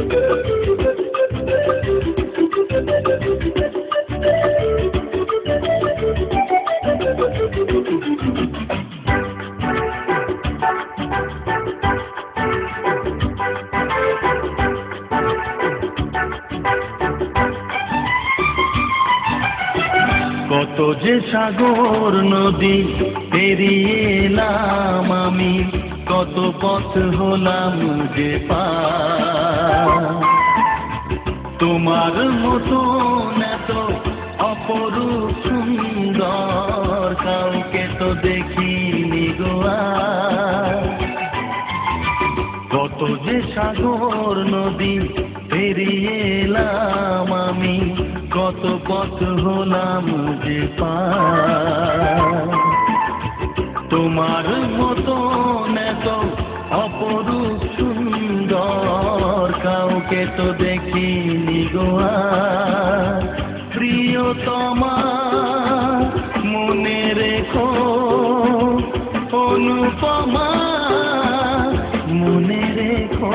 কত যে সাগর নদী পেরিয়ে এলাম আমি, কত পথ হলাম যে পার। তোমার মতন এত অপরূপ সুন্দর কাউকে তো দেখিনি গো আর। কত যে সাগর নদী পেরিয়ে এলাম আমি, কত পথ হলাম যে পার। তোমার মতন এত অপরূপ সুন্দর কাউকে তো দেখিনি গো আর। প্রিয়তমা মনে রেখো, অনুপমা মনে রেখো।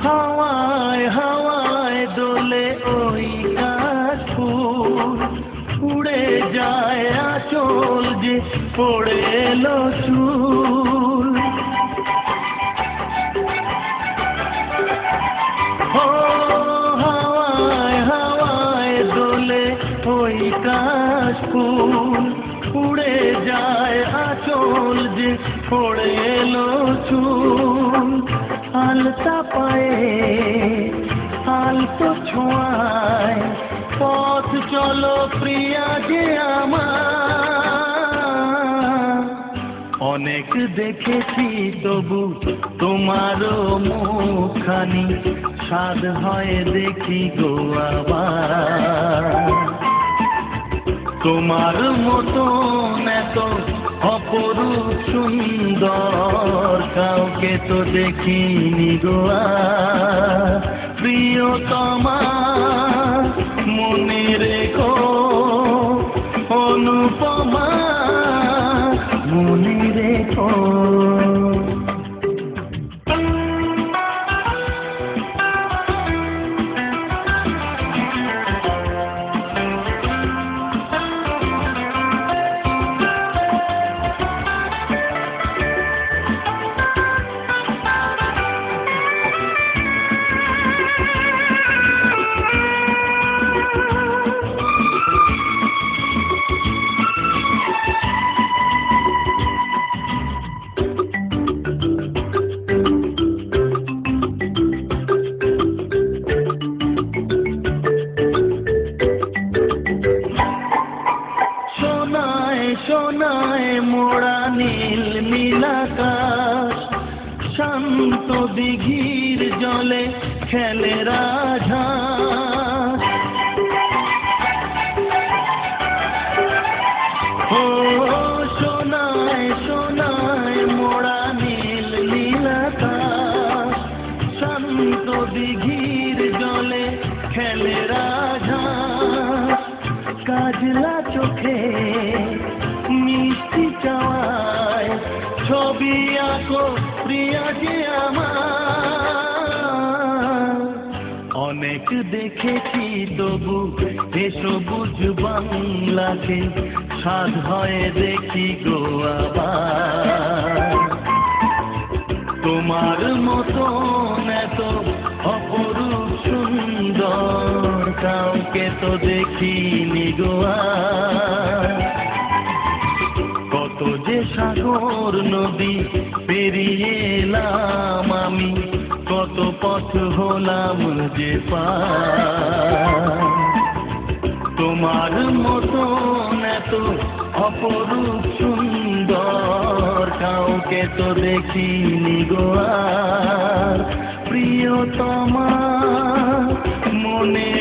হাওয়ায় হাওয়ায় দোলে ওই কাশফুল, উড়ে যায় আঁচল যে পড়ে এলো চুল। ও হাওয়ায় হাওয়ায় দোলে ওই কাশফুল, উড়ে যায় আঁচল যে পড়ে এলো চুল। আলতা পায়ে আলতো ছোঁয়ায় পথ চলো প্রিয়া যে আমার। অনেক দেখেছি তবু তোমারও মুখখানি, স্বাদ হয় দেখি গো আবার। তোমার মতন এত অপরূপ সুন্দর কাউকে তো দেখিনি গো আর। প্রিয়তমা মনে রেখো, অনুপমা মনে রেখো। সোনায় মোড়া নীল নীলাকাশ, শান্ত দিঘির জলে খেলে রাজহাঁস। ও সোনায় সোনায় মোড়া নীল নীলাকাশ, শান্ত দিঘির জলে খেলে রাজহাঁস। কাজলা চোখে মিষ্টি চাওয়ায় ছবি আঁকো প্রিয়া যে আমার। অনেক দেখেছি তবু এসবুজ বাংলাকে, স্বাদ হয় দেখি গো আবার। তোমার মতন এত অপরূপ সুন্দর কাউকে তো দেখিনি গো আর। কত যে সাগর নদী পেরিয়ে এলাম আমি, কত পথ হলাম যে পার। অপরূপ সুন্দর কাউকে তো দেখিনি গো আর। প্রিয়তমা মনে